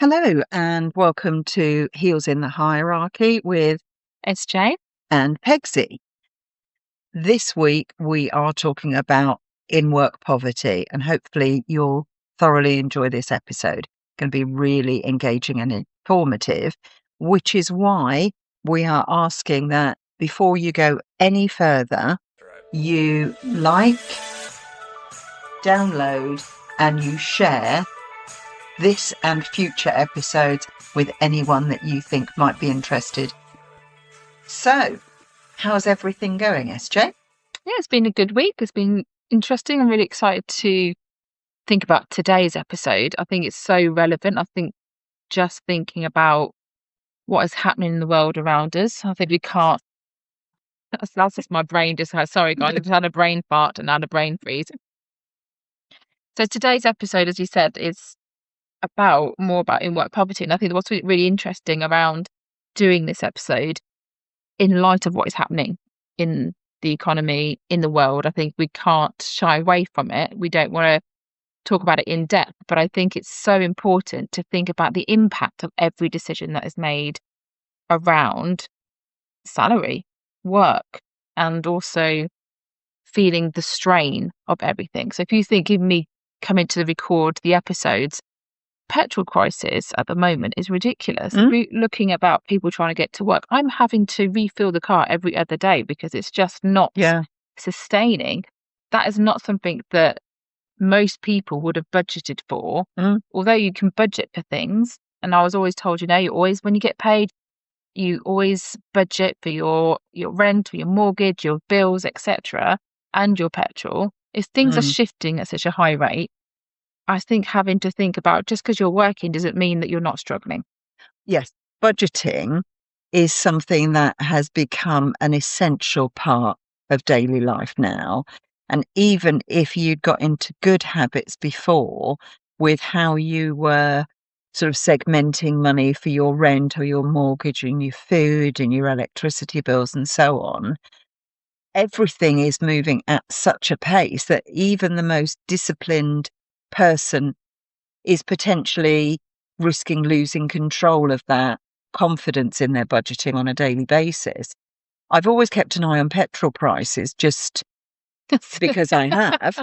Hello and welcome to Heels in the Hierarchy with SJ? and Pegsy. This week we are talking about in-work poverty, and hopefully you'll thoroughly enjoy this episode. It's going to be really engaging and informative, which is why we are asking that before you go any further, you like, download and you share this and future episodes with anyone that you think might be interested. So, how's everything going, SJ? Yeah, it's been a good week. It's been interesting. I'm really excited to think about today's episode. I think it's so relevant. I think just thinking about what is happening in the world around us, I think we can't. That's just my brain just had, sorry guys, I just had a brain fart and had a brain freeze. So today's episode, as you said, is more about in-work poverty. And I think what's really interesting around doing this episode in light of what is happening in the economy, in the world, I think we can't shy away from it. We don't want to talk about it in depth, but I think it's so important to think about the impact of every decision that is made around salary, work, and also feeling the strain of everything. So if you think of me coming to record the episodes, petrol crisis at the moment is ridiculous. If we're looking about people trying to get to work, I'm having to refill the car every other day because it's just not sustaining. That is not something that most people would have budgeted for, although you can budget for things. And I was always told, you always, when you get paid, you always budget for your rent or your mortgage, your bills, etc., and your petrol. If things are shifting at such a high rate, I think having to think about just because you're working doesn't mean that you're not struggling. Yes, budgeting is something that has become an essential part of daily life now. And even if you'd got into good habits before with how you were sort of segmenting money for your rent or your mortgage and your food and your electricity bills and so on, everything is moving at such a pace that even the most disciplined person is potentially risking losing control of that confidence in their budgeting on a daily basis. I've always kept an eye on petrol prices just because I have.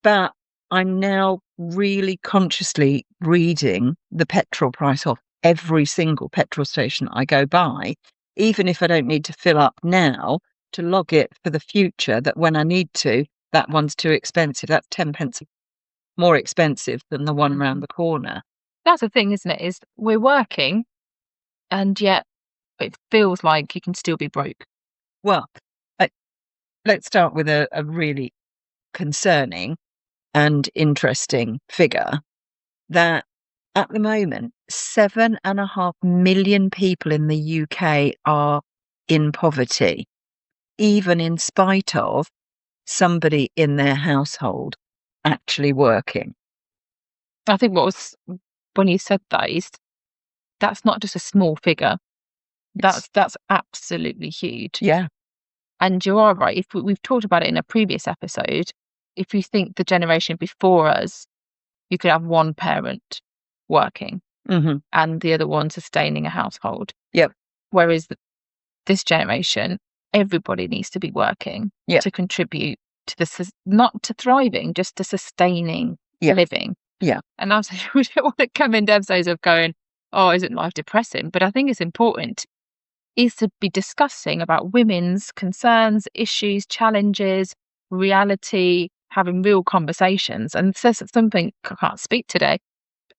But I'm now really consciously reading the petrol price off every single petrol station I go by, even if I don't need to fill up now, to log it for the future, that when I need to, that one's too expensive. That's 10 pence more expensive than the one round the corner. That's the thing, isn't it? Is we're working and yet it feels like you can still be broke. Well, let's start with a really concerning and interesting figure that at the moment, 7.5 million people in the UK are in poverty, even in spite of somebody in their household actually working. I think when you said that is, that's not just a small figure. That's absolutely huge. Yeah. And you are right. If we've talked about it in a previous episode, if you think the generation before us, you could have one parent working and the other one sustaining a household. Yep. Whereas this generation, everybody needs to be working to contribute to not to thriving, just to sustaining living. Yeah. And I'm saying we don't want to come into episodes of going, oh, isn't life depressing? But I think it's important is to be discussing about women's concerns, issues, challenges, reality, having real conversations. And this is something I can't speak today,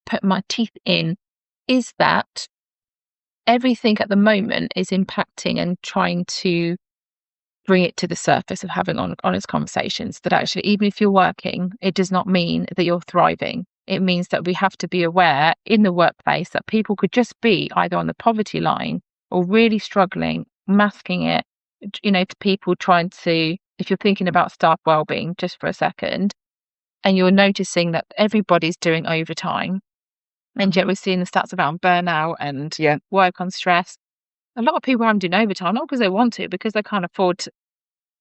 put my teeth in, is that everything at the moment is impacting and trying to bring it to the surface of having honest conversations that actually, even if you're working, it does not mean that you're thriving. It means that we have to be aware in the workplace that people could just be either on the poverty line or really struggling, masking it, to people trying to, if you're thinking about staff wellbeing just for a second, and you're noticing that everybody's doing overtime, and yet we're seeing the stats around burnout and work on stress. A lot of people aren't doing overtime, not because they want to, because they can't afford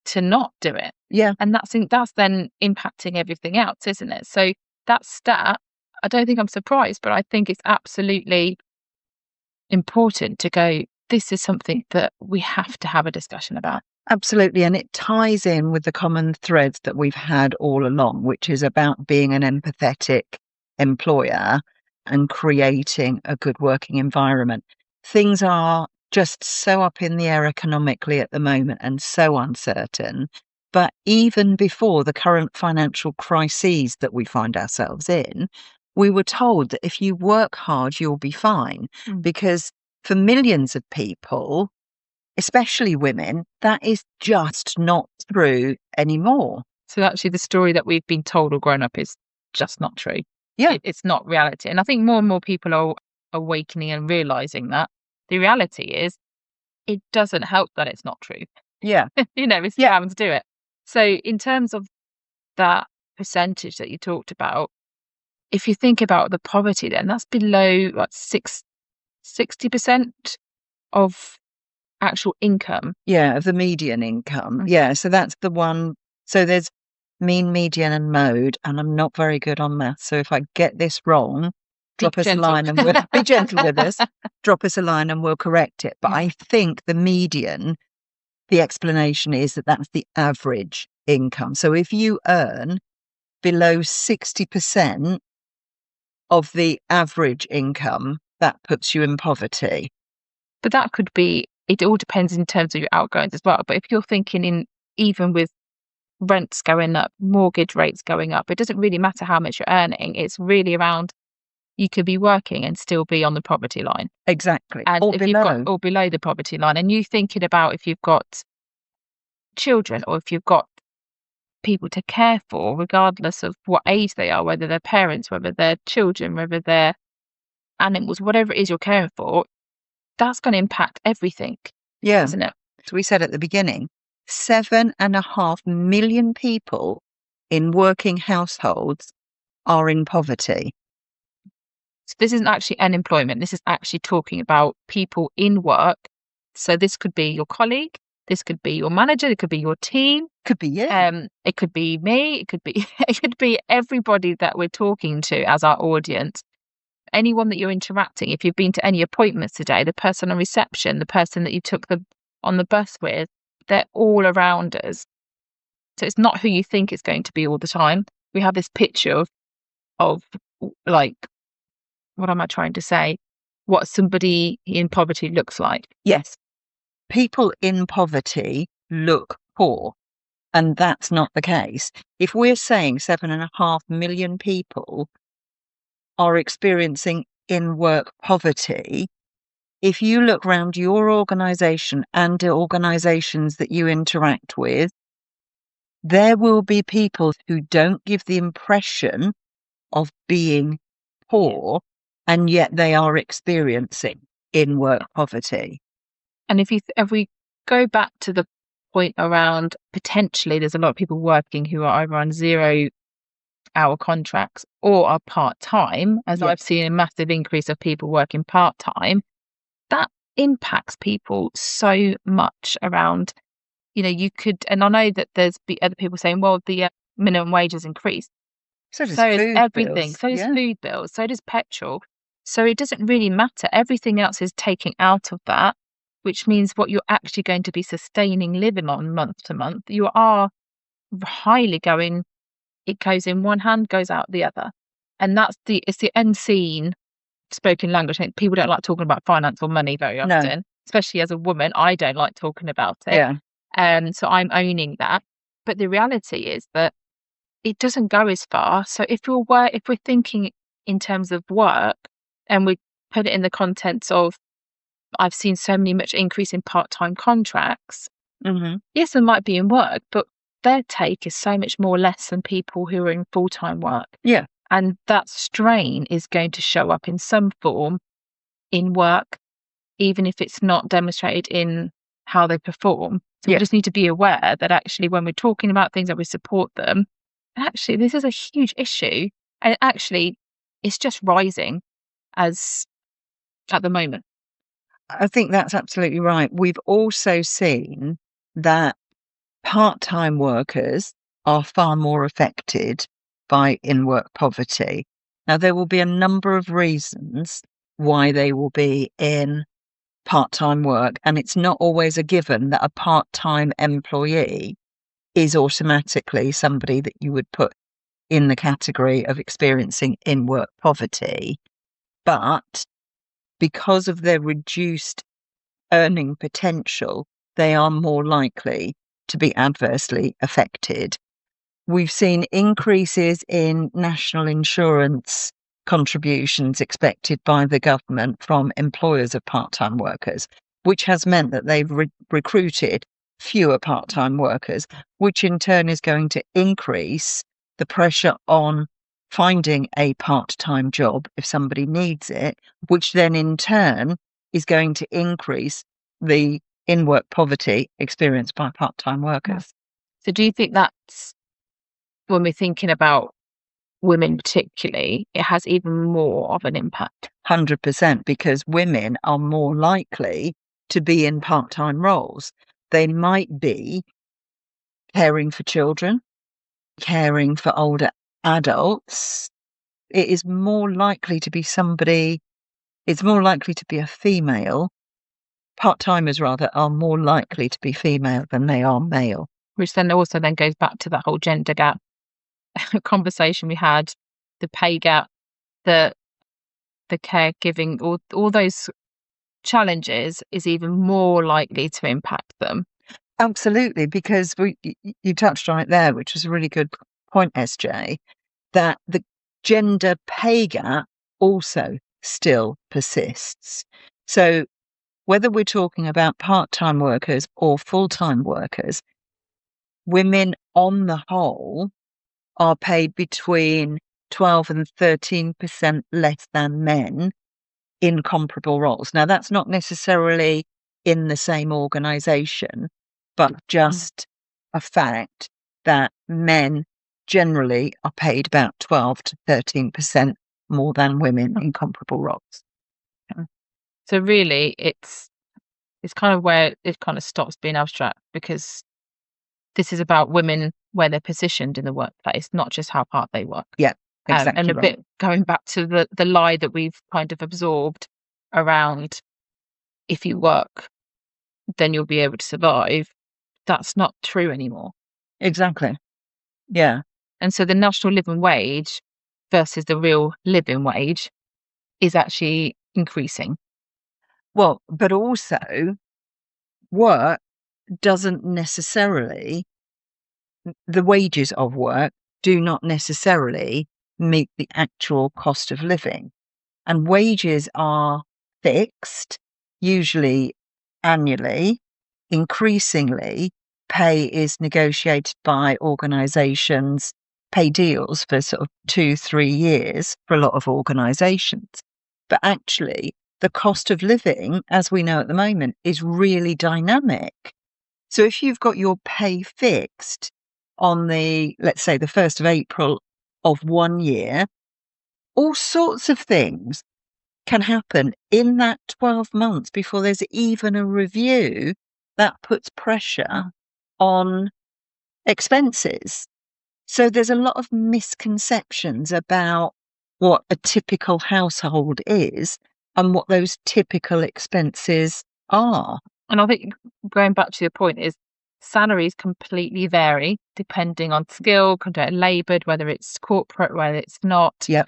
to not do it. Yeah. And that's then impacting everything else, isn't it? So that stat, I don't think I'm surprised, but I think it's absolutely important to go, this is something that we have to have a discussion about. Absolutely. And it ties in with the common threads that we've had all along, which is about being an empathetic employer and creating a good working environment. Things are just so up in the air economically at the moment and so uncertain. But even before the current financial crises that we find ourselves in, we were told that if you work hard, you'll be fine. Because for millions of people, especially women, that is just not true anymore. So actually the story that we've been told or grown up is just not true. Yeah. It's not reality. And I think more and more people are awakening and realizing that the reality is it doesn't help that it's not true. Yeah. It's having to do it. So in terms of that percentage that you talked about, if you think about the poverty, then that's below 60% of actual income. Yeah, of the median income. Yeah, so that's the one. So there's mean, median, and mode, and I'm not very good on maths. So if I get this wrong, drop us a line and we'll be gentle with us. Drop us a line and we'll correct it. But I think the median, the explanation is that that's the average income. So if you earn below 60% of the average income, that puts you in poverty. But that could be, it all depends in terms of your outgoings as well. But if you're thinking even with rents going up, mortgage rates going up, it doesn't really matter how much you're earning. It's really around, you could be working and still be on the poverty line. Exactly. And or if below. you've got, or below the poverty line, and you thinking about if you've got children or if you've got people to care for, regardless of what age they are, whether they're parents, whether they're children, whether they're animals, whatever it is you're caring for, that's going to impact everything. Yeah. Isn't it? So we said at the beginning, 7.5 million people in working households are in poverty. So this isn't actually unemployment. This is actually talking about people in work. So this could be your colleague, this could be your manager, it could be your team. Could be you. It could be me, it could be everybody that we're talking to as our audience. Anyone that you're interacting, if you've been to any appointments today, the person on reception, the person that you took on the bus with, they're all around us. So it's not who you think it's going to be all the time. We have this picture of like, what am I trying to say? What somebody in poverty looks like. Yes. People in poverty look poor, and that's not the case. If we're saying 7.5 million people are experiencing in-work poverty, if you look around your organisation and the organisations that you interact with, there will be people who don't give the impression of being poor, and yet they are experiencing in-work poverty. And if we go back to the point around potentially there's a lot of people working who are either on 0-hour contracts or are part-time, as I've seen a massive increase of people working part-time, that impacts people so much around, you could, and I know that there's other people saying, well, the minimum wage has increased. So does everything. bills. So does food bills. So does petrol. So it doesn't really matter. Everything else is taking out of that, which means what you're actually going to be sustaining living on month to month, you are highly going, it goes in one hand, goes out the other. And it's the unseen spoken language. I think people don't like talking about finance or money very often, especially as a woman. I don't like talking about it. Yeah. So I'm owning that. But the reality is that it doesn't go as far. So if we're thinking in terms of work and we put it in the contents of, I've seen so much increase in part-time contracts. Mm-hmm. Yes, they might be in work, but their take is so much more less than people who are in full-time work. Yeah. And that strain is going to show up in some form in work, even if it's not demonstrated in how they perform. So we just need to be aware that actually when we're talking about things that we support them, actually this is a huge issue. And actually it's just rising as at the moment. I think that's absolutely right. We've also seen that part-time workers are far more affected by in-work poverty. Now, there will be a number of reasons why they will be in part-time work, and it's not always a given that a part-time employee is automatically somebody that you would put in the category of experiencing in-work poverty. But because of their reduced earning potential, they are more likely to be adversely affected. We've seen increases in national insurance contributions expected by the government from employers of part-time workers, which has meant that they've recruited fewer part-time workers, which in turn is going to increase the pressure on finding a part-time job if somebody needs it, which then in turn is going to increase the in-work poverty experienced by part-time workers. So do you think that's, when we're thinking about women particularly, it has even more of an impact? 100%, because women are more likely to be in part-time roles. They might be caring for children, caring for older adults. It is more likely to be it's more likely to be a female. Part-timers, rather, are more likely to be female than they are male. Which then also then goes back to that whole gender gap conversation we had, the pay gap, the caregiving, all those challenges is even more likely to impact them. Absolutely, because you touched on it there, which was a really good point, SJ, that the gender pay gap also still persists. So whether we're talking about part-time workers or full-time workers, women on the whole are paid between 12 and 13% less than men in comparable roles. Now, that's not necessarily in the same organisation, but just a fact that men generally are paid about 12 to 13% more than women in comparable roles. So really, it's kind of where it kind of stops being abstract, because this is about women, where they're positioned in the workplace, not just how hard they work. Yeah, exactly. And a bit going back to the lie that we've kind of absorbed around, if you work, then you'll be able to survive. That's not true anymore. Exactly. Yeah. And so the national living wage versus the real living wage is actually increasing. Well, but also work doesn't necessarily, the wages of work do not necessarily meet the actual cost of living. And wages are fixed, usually annually. Increasingly, pay is negotiated by organisations, pay deals for sort of 2-3 years for a lot of organisations. But actually, the cost of living, as we know at the moment, is really dynamic. So if you've got your pay fixed on let's say, the 1st of April of one year, all sorts of things can happen in that 12 months before there's even a review that puts pressure on expenses. So there's a lot of misconceptions about what a typical household is and what those typical expenses are. And I think, going back to your point, is salaries completely vary depending on skill, contract laboured, whether it's corporate, whether it's not. Yep.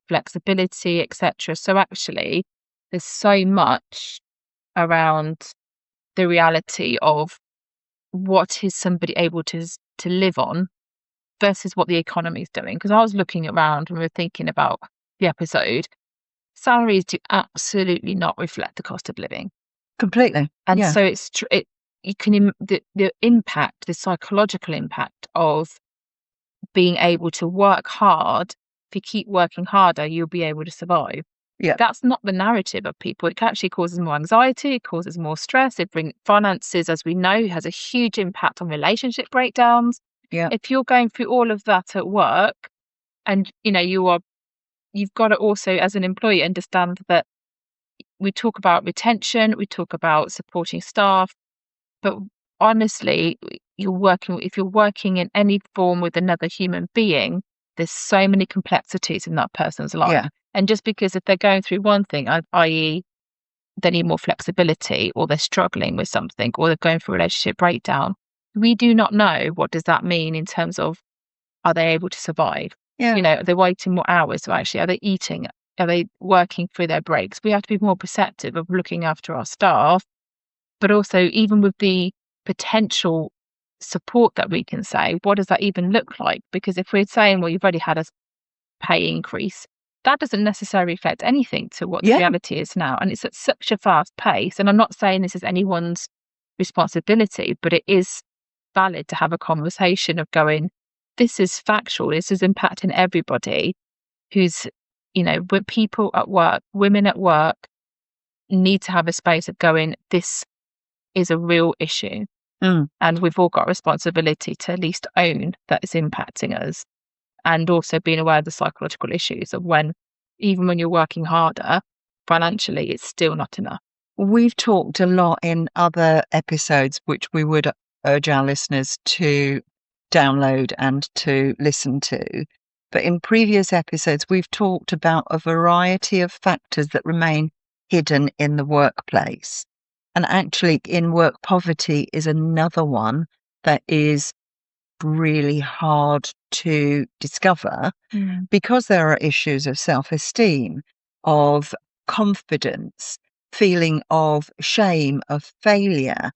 Flexibility, etc. So actually, there's so much around the reality of what is somebody able to live on versus what the economy is doing. Because I was looking around and we were thinking about the episode, salaries do absolutely not reflect the cost of living. Completely. And so you can the impact, the psychological impact of being able to work hard. If you keep working harder, you'll be able to survive. Yeah. That's not the narrative of people. It actually causes more anxiety, it causes more stress. It brings finances, as we know, has a huge impact on relationship breakdowns. Yeah. If you're going through all of that at work, and you've got to also, as an employee, understand that we talk about retention, we talk about supporting staff, but honestly, if you're working in any form with another human being, there's so many complexities in that person's life. Yeah. And just because if they're going through one thing, i.e., they need more flexibility, or they're struggling with something, or they're going through a relationship breakdown, we do not know what does that mean in terms of, are they able to survive? Yeah. Are they waiting more hours? So actually, are they eating? Are they working through their breaks? We have to be more perceptive of looking after our staff, but also even with the potential support that we can say, what does that even look like? Because if we're saying, well, you've already had a pay increase, that doesn't necessarily affect anything to what the Yeah. reality is now. And it's at such a fast pace. And I'm not saying this is anyone's responsibility, but it is valid to have a conversation of going, this is factual, this is impacting everybody who's, with people at work, women at work need to have a space of going, this is a real issue. Mm. And we've all got a responsibility to at least own that it's impacting us. And also being aware of the psychological issues of when, even when you're working harder financially, it's still not enough. We've talked a lot in other episodes, which we would urge our listeners to download and to listen to. But in previous episodes, we've talked about a variety of factors that remain hidden in the workplace. And actually, in work poverty is another one that is really hard to discover because there are issues of self-esteem, of confidence, feeling of shame, of failure,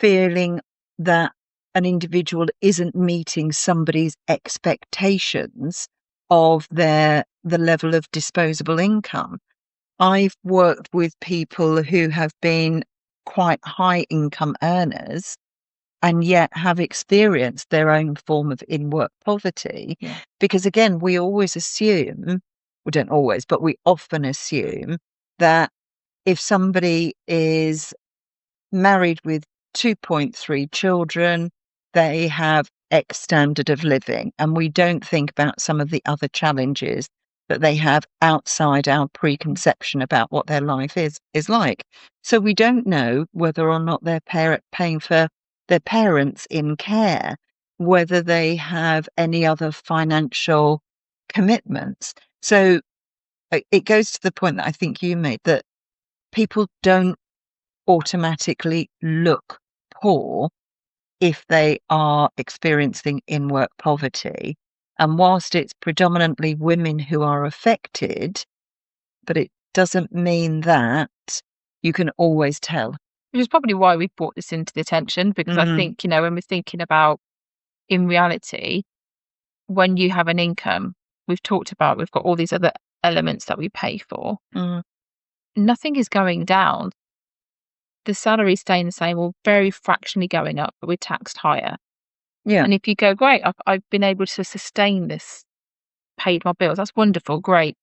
feeling that an individual isn't meeting somebody's expectations of the level of disposable income. I've worked with people who have been quite high income earners and yet have experienced their own form of in-work poverty. Yeah. Because again, we always assume, we don't always, but we often assume that if somebody is married with 2.3 children, they have X standard of living. And we don't think about some of the other challenges that they have outside our preconception about what their life is like. So we don't know whether or not they're paying for their parents in care, whether they have any other financial commitments. So it goes to the point that I think you made, that people don't automatically look poor if they are experiencing in-work poverty. And whilst it's predominantly women who are affected, but it doesn't mean that you can always tell. Which is probably why we brought this into the attention, because I think, when we're thinking about, in reality, when you have an income, we've got all these other elements that we pay for. Nothing is going down. The salary's staying the same or very fractionally going up, but we're taxed higher. Yeah. And if you go, great, I've been able to sustain this, paid my bills, that's wonderful, great.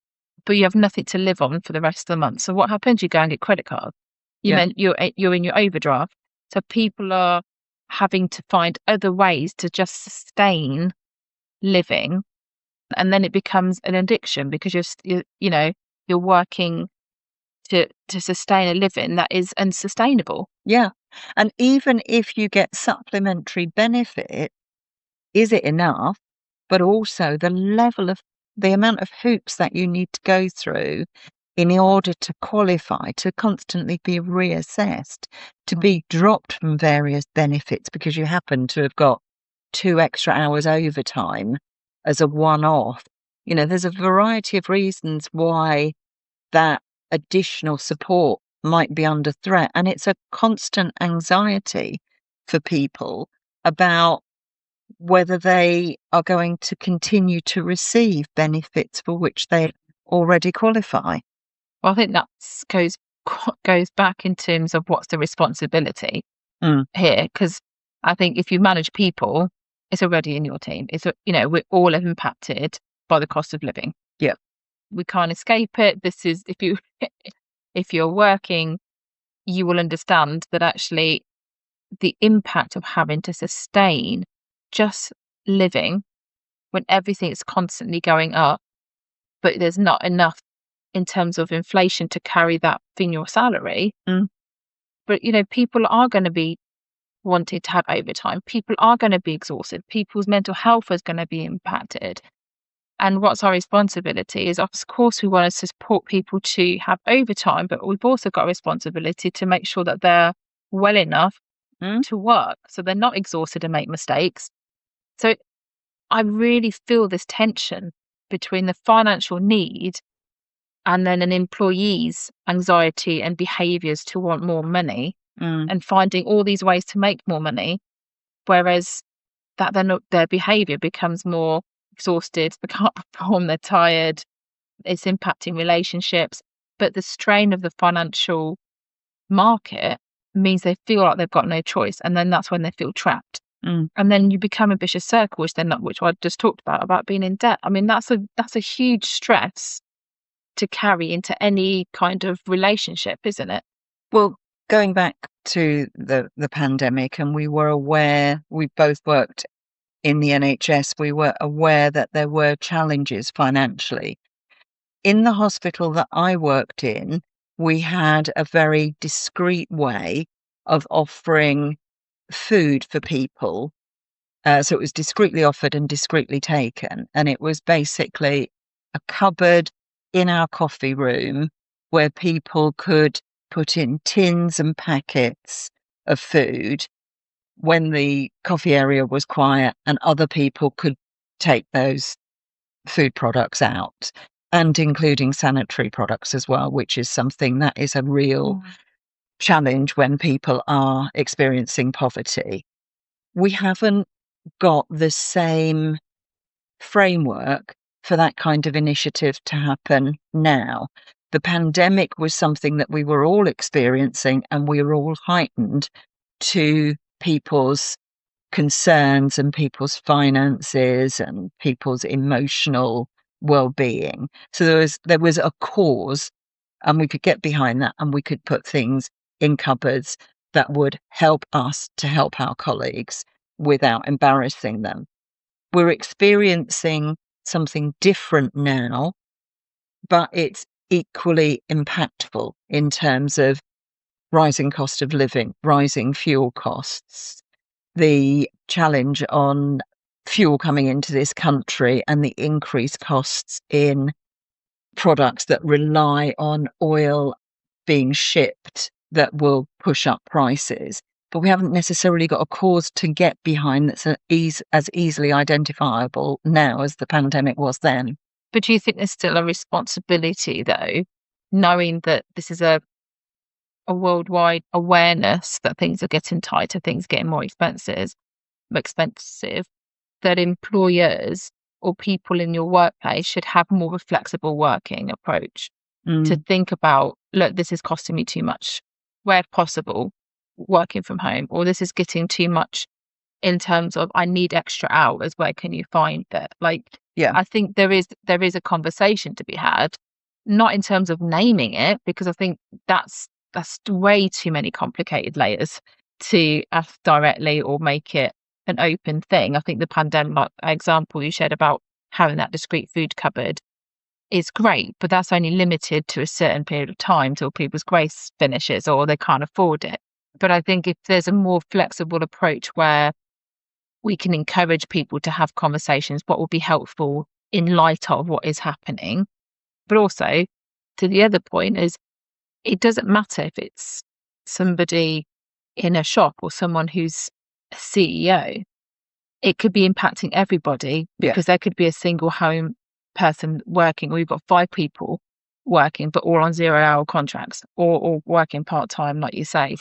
But you have nothing to live on for the rest of the month. So what happens? You go and get credit cards. Yeah. You're in your overdraft. So people are having to find other ways to just sustain living, and then it becomes an addiction because you're working to sustain a living that is unsustainable. Yeah. And even if you get supplementary benefit, is it enough? But also the amount of hoops that you need to go through in order to qualify, to constantly be reassessed, to be dropped from various benefits because you happen to have got 2 extra hours overtime as a one-off. There's a variety of reasons why that additional support might be under threat. And it's a constant anxiety for people about whether they are going to continue to receive benefits for which they already qualify. Well, I think that goes back in terms of what's the responsibility here, because I think if you manage people, it's already in your team. We're all impacted by the cost of living. Yeah. We can't escape it. This is, if you're working, you will understand that actually the impact of having to sustain just living when everything is constantly going up, but there's not enough in terms of inflation to carry that in your salary. But people are going to be wanting to have overtime. People are going to be exhausted. People's mental health is going to be impacted. And what's our responsibility is, of course, we want to support people to have overtime, but we've also got a responsibility to make sure that they're well enough Mm, to work so they're not exhausted and make mistakes. So I really feel this tension between the financial need and then an employee's anxiety and behaviors to want more money mm, and finding all these ways to make more money, whereas that then their behavior becomes more exhausted, they can't perform, they're tired, it's impacting relationships. But the strain of the financial market means they feel like they've got no choice. And then that's when they feel trapped. mm. And then you become a vicious circle, which I just talked about being in debt. I mean, that's a huge stress to carry into any kind of relationship, isn't it? Well, going back to the pandemic, and we both worked in the NHS, we were aware that there were challenges financially. In the hospital that I worked in, we had a very discreet way of offering food for people. So it was discreetly offered and discreetly taken. And it was basically a cupboard in our coffee room where people could put in tins and packets of food when the coffee area was quiet, and other people could take those food products out, and including sanitary products as well, which is something that is a real challenge when people are experiencing poverty. We haven't got the same framework for that kind of initiative to happen now. The pandemic was something that we were all experiencing, and we were all heightened to people's concerns and people's finances and people's emotional well-being. So there was a cause, and we could get behind that, and we could put things in cupboards that would help us to help our colleagues without embarrassing them. We're experiencing something different now, but it's equally impactful in terms of rising cost of living, rising fuel costs, the challenge on fuel coming into this country, and the increased costs in products that rely on oil being shipped that will push up prices. But we haven't necessarily got a cause to get behind that's as easily identifiable now as the pandemic was then. But do you think there's still a responsibility, though, knowing that this is a worldwide awareness that things are getting tighter, things getting more expensive, that employers or people in your workplace should have more of a flexible working approach to Mm, think about, look, this is costing me too much, where possible, working from home, or this is getting too much in terms of I need extra hours, where can you find that? Like, yeah. I think there is a conversation to be had, not in terms of naming it, because I think that's way too many complicated layers to ask directly or make it an open thing. I think the pandemic example you shared about having that discrete food cupboard is great, but that's only limited to a certain period of time till people's grace finishes or they can't afford it. But I think if there's a more flexible approach where we can encourage people to have conversations, what will be helpful in light of what is happening. But also, to the other point, is it doesn't matter if it's somebody in a shop or someone who's a CEO. It could be impacting everybody Yeah. because there could be a single home person working, or you've got 5 people working, but all on 0-hour contracts or working part time, like you say.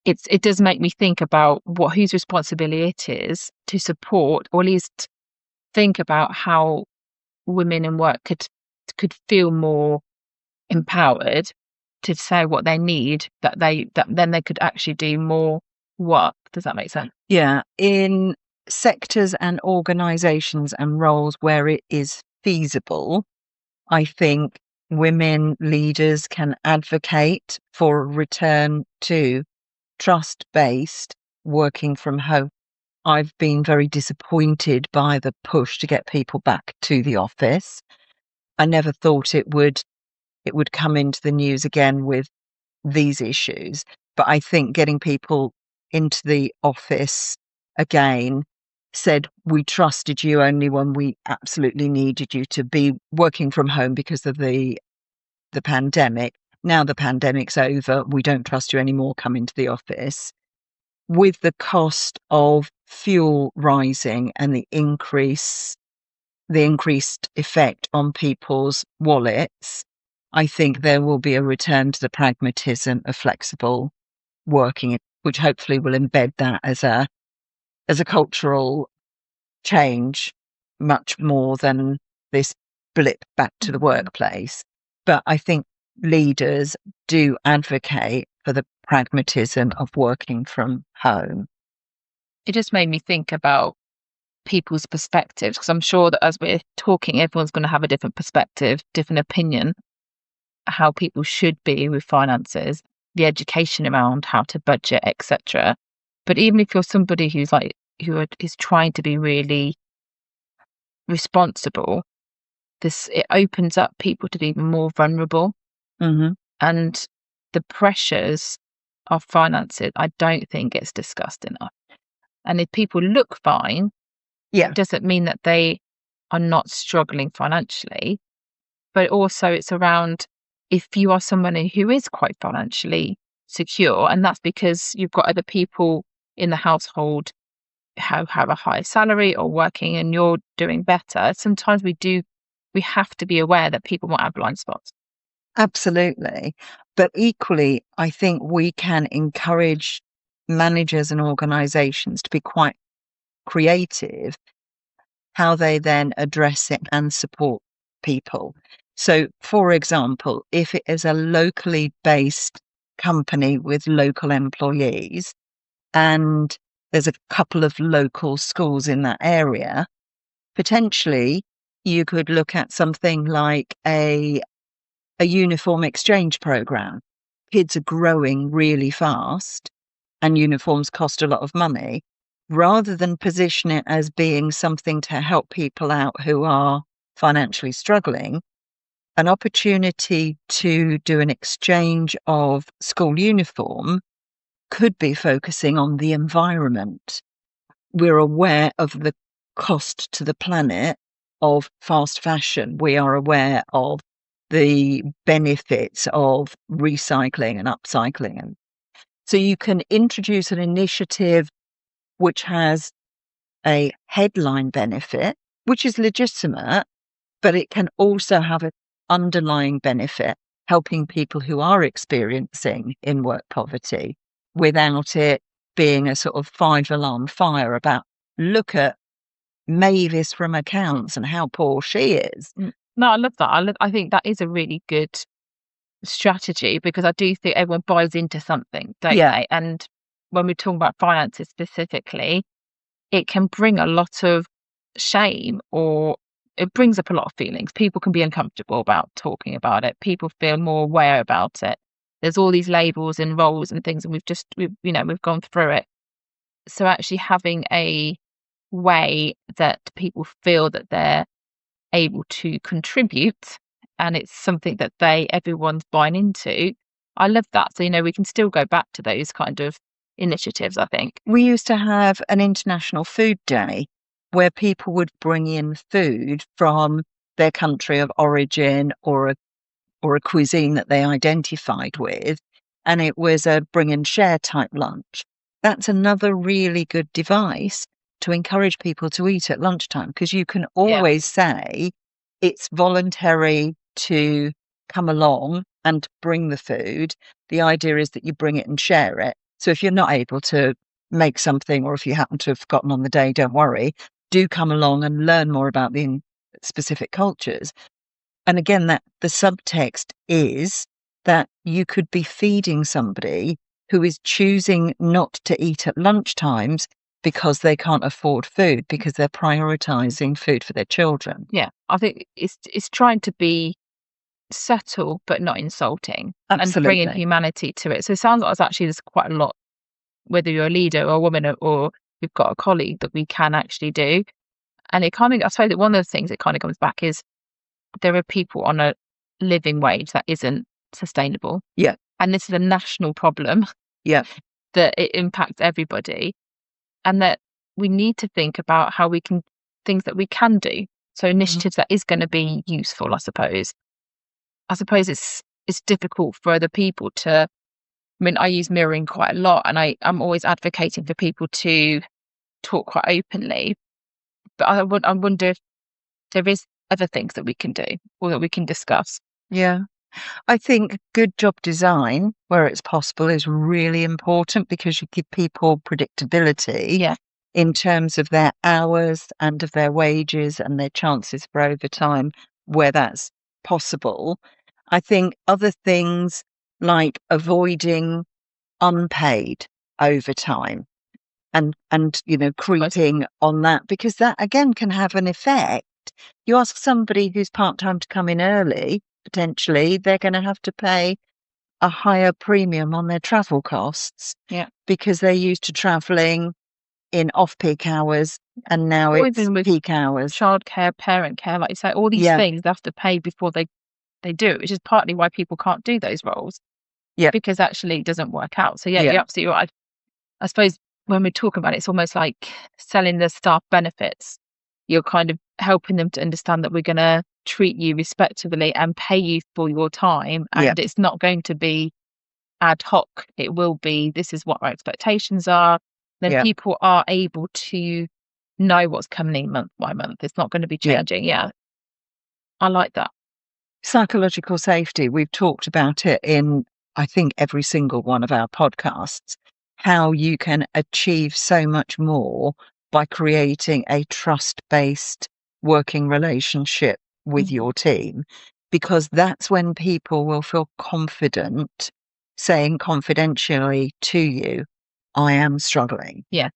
It does make me think about whose responsibility it is to support, or at least think about how women in work could feel more empowered to say what they need, that then they could actually do more work. Does that make sense? Yeah. In sectors and organizations and roles where it is feasible, I think women leaders can advocate for a return to trust-based working from home. I've been very disappointed by the push to get people back to the office. I never thought it would come into the news again with these issues, but I think getting people into the office again said, we trusted you only when we absolutely needed you to be working from home because of the pandemic. Now the pandemic's over, we don't trust you anymore, come into the office. With the cost of fuel rising and the increased effect on people's wallets, I think there will be a return to the pragmatism of flexible working, which hopefully will embed that as a cultural change much more than this blip back to the workplace. But I think leaders do advocate for the pragmatism of working from home. It just made me think about people's perspectives, because I'm sure that as we're talking, everyone's going to have a different perspective, different opinion, how people should be with finances, the education around how to budget, etc. But even if you're somebody who is trying to be really responsible, it opens up people to be even more vulnerable. Mm-hmm. And the pressures of finances, I don't think gets discussed enough. And if people look fine, Yeah. it doesn't mean that they are not struggling financially. But also it's around, if you are somebody who is quite financially secure, and that's because you've got other people in the household who have a higher salary or working and you're doing better, sometimes we have to be aware that people might have blind spots. Absolutely. But equally, I think we can encourage managers and organizations to be quite creative how they then address it and support people. So, for example, if it is a locally based company with local employees and there's a couple of local schools in that area, potentially you could look at something like a uniform exchange program. Kids are growing really fast and uniforms cost a lot of money. Rather than position it as being something to help people out who are financially struggling, an opportunity to do an exchange of school uniform could be focusing on the environment. We're aware of the cost to the planet of fast fashion. We are aware of the benefits of recycling and upcycling. And so you can introduce an initiative which has a headline benefit, which is legitimate, but it can also have an underlying benefit, helping people who are experiencing in-work poverty without it being a sort of five-alarm fire about, look at Mavis from accounts and how poor she is. No, I love that. I think that is a really good strategy, because I do think everyone buys into something, don't they? And when we're talking about finances specifically, it can bring a lot of shame, or it brings up a lot of feelings. People can be uncomfortable about talking about it. People feel more aware about it. There's all these labels and roles and things, and we've gone through it. So actually having a way that people feel that they're able to contribute, and it's something that everyone's buying into. I love that. So, we can still go back to those kind of initiatives, I think. We used to have an International Food Day where people would bring in food from their country of origin or a cuisine that they identified with, and it was a bring and share type lunch. That's another really good device to encourage people to eat at lunchtime, because you can always say it's voluntary to come along and bring the food. The idea is that you bring it and share it. So if you're not able to make something, or if you happen to have forgotten on the day, don't worry. Do come along and learn more about the specific cultures. And again, that the subtext is that you could be feeding somebody who is choosing not to eat at lunchtimes because they can't afford food, because they're prioritizing food for their children. Yeah, I think it's trying to be subtle but not insulting. Absolutely. And bringing humanity to it. So it sounds like there's quite a lot, whether you're a leader or a woman or you've got a colleague, that we can actually do. And it kind of, I suppose that one of the things that kind of comes back is there are people on a living wage that isn't sustainable. Yeah. And this is a national problem. Yeah. That it impacts everybody. And that we need to think about how we can things that we can do. So initiatives that is going to be useful, I suppose. I suppose it's difficult for other people to. I mean, I use mirroring quite a lot, and I'm always advocating for people to talk quite openly. But I wonder if there is other things that we can do or that we can discuss. Yeah. I think good job design, where it's possible, is really important because you give people predictability Yeah. in terms of their hours and of their wages and their chances for overtime where that's possible. I think other things like avoiding unpaid overtime and But creeping on that, because that again can have an effect. You ask somebody who's part-time to come in early, potentially they're going to have to pay a higher premium on their travel costs yeah. because they're used to traveling in off-peak hours and now Or it's even with peak hours. childcare, parent care, like you say, all these Yeah, things they have to pay before they do it, which is partly why people can't do those roles yeah, because actually it doesn't work out. So yeah, yeah, you're absolutely right. I suppose when we talk about it, it's almost like selling the staff benefits. You're kind of helping them to understand that we're going to treat you respectfully and pay you for your time. yeah, And it's not going to be ad hoc. It will be, this is what our expectations are. Then yeah, people are able to know what's coming in month by month. It's not going to be yeah. changing. Yeah, I like that. Psychological safety, we've talked about it in, I think, every single one of our podcasts, how you can achieve so much more by creating a trust-based working relationship with Mhm. your team, because that's when people will feel confident saying confidentially to you, I am struggling. Yeah,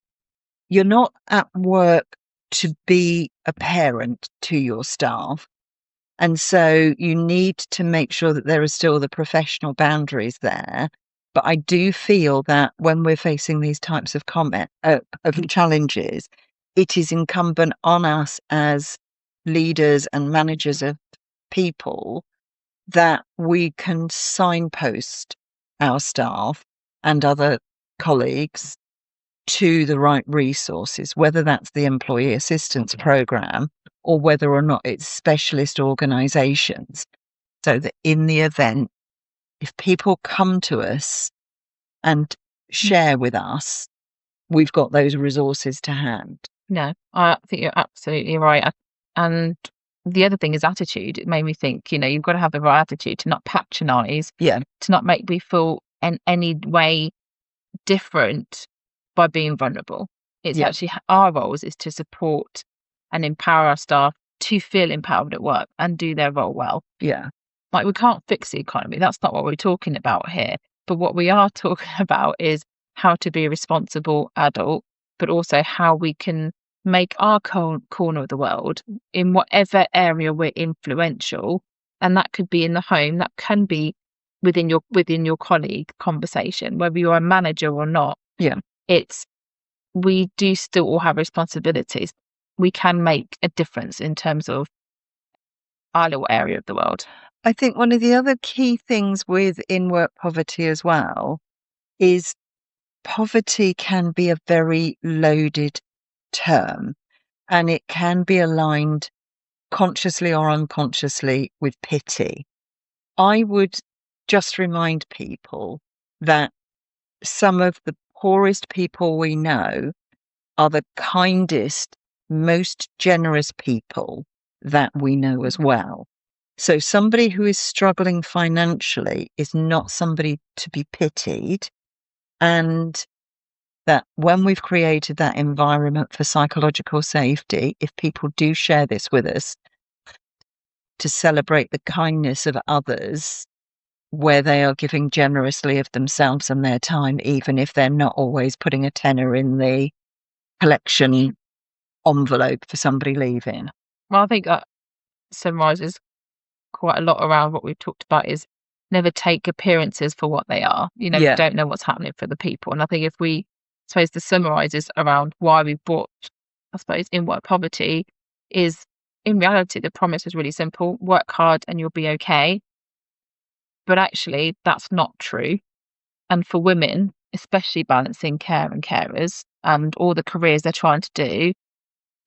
You're not at work to be a parent to your staff. And so you need to make sure that there are still the professional boundaries there. But I do feel that when we're facing these types of of challenges, it is incumbent on us as leaders and managers of people that we can signpost our staff and other colleagues to the right resources, whether that's the employee assistance program or whether or not it's specialist organizations. So that in the event, if people come to us and Mm. share with us, we've got those resources to hand. No, I think you're absolutely right. And the other thing is attitude. It made me think, you've got to have the right attitude to not patronize, Yeah, to not make me feel in any way different by being vulnerable. It's yeah, actually our roles is to support and empower our staff to feel empowered at work and do their role well. yeah, Like we can't fix the economy. That's not what we're talking about here. But what we are talking about is how to be a responsible adult, but also how we can make our corner of the world in whatever area we're influential. And that could be in the home, that can be within your colleague conversation, whether you're a manager or not. yeah. It's we do still all have responsibilities. We can make a difference in terms of our little area of the world. I think one of the other key things with in work poverty as well is poverty can be a very loaded term and it can be aligned consciously or unconsciously with pity. I would just remind people that some of the poorest people we know are the kindest, most generous people that we know as well. So somebody who is struggling financially is not somebody to be pitied. And that when we've created that environment for psychological safety, if people do share this with us, to celebrate the kindness of others where they are giving generously of themselves and their time, even if they're not always putting a tenner in the collection envelope for somebody leaving. Well, I think that summarises quite a lot around what we've talked about is never take appearances for what they are. You never Yeah, don't know what's happening for the people. And I think if we, I suppose the summarises around why we brought, I suppose, in work poverty is in reality, the promise was really simple: work hard and you'll be okay. But actually, that's not true. And for women, especially balancing care and carers, and all the careers they're trying to do,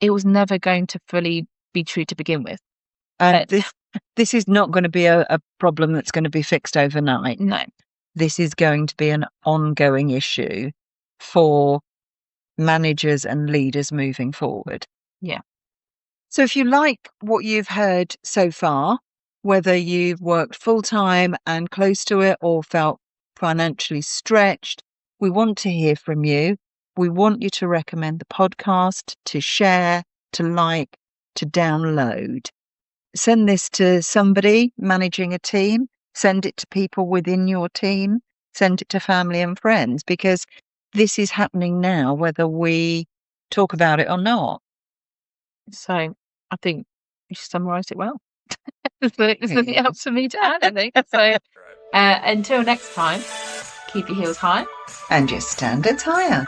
it was never going to fully be true to begin with. And this is not going to be a problem that's going to be fixed overnight. No. This is going to be an ongoing issue for managers and leaders moving forward. Yeah. So if you like what you've heard so far, whether you've worked full-time and close to it or felt financially stretched, we want to hear from you. We want you to recommend the podcast, to share, to like, to download. Send this to somebody managing a team. Send it to people within your team. Send it to family and friends, because this is happening now, whether we talk about it or not. So I think you summarised it well. There's nothing else for me to add, I think. So until next time, keep your heels high. And your standards higher.